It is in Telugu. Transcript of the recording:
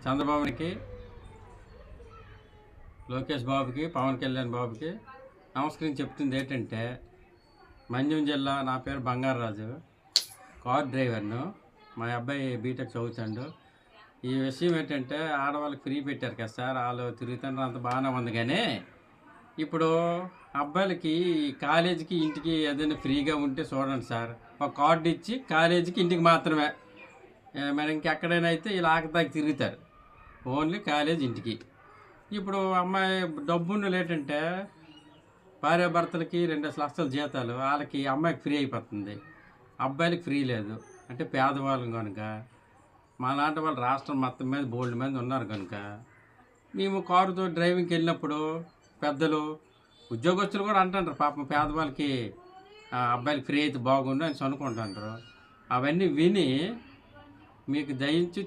చంద్రబాబుకి, లోకేష్ బాబుకి, పవన్ కళ్యాణ్ బాబుకి నమస్కరించి చెప్తుంది ఏంటంటే, మండ్యం జిల్లా, నా పేరు బంగారరాజు, కార్ డ్రైవర్ను. మా అబ్బాయి బీటెక్ చదువుతాడు. ఈ విషయం ఏంటంటే, ఆడవాళ్ళకి ఫ్రీ పెట్టారు కదా సార్, వాళ్ళు తిరుగుతుండ్రు, అంత బాగానే ఉంది. కానీ ఇప్పుడు అబ్బాయిలకి కాలేజీకి ఇంటికి ఏదైనా ఫ్రీగా ఉంటే చూడండి సార్. ఒక కార్డు ఇచ్చి కాలేజీకి ఇంటికి మాత్రమే, మరి ఇంకెక్కడైనా అయితే ఇలా ఆకతాకి తిరుగుతారు. ఓన్లీ కాలేజ్ ఇంటికి. ఇప్పుడు అమ్మాయి డబ్బున్న ఏంటంటే, భార్యాభర్తలకి 2 లక్షల జీతాలు, వాళ్ళకి అమ్మాయికి ఫ్రీ అయిపోతుంది, అబ్బాయిలకి ఫ్రీ లేదు. అంటే పేదవాళ్ళం కనుక, మా లాంటి వాళ్ళు రాష్ట్రం మొత్తం మీద బోల్డ్ మంది ఉన్నారు కనుక, మేము కారుతో డ్రైవింగ్కి వెళ్ళినప్పుడు పెద్దలు, ఉద్యోగస్తులు కూడా అంటారు, పాపం పేదవాళ్ళకి అబ్బాయిలకి ఫ్రీ అయితే బాగుండు అని అనుకుంటుంటారు. అవన్నీ విని మీకు దయించి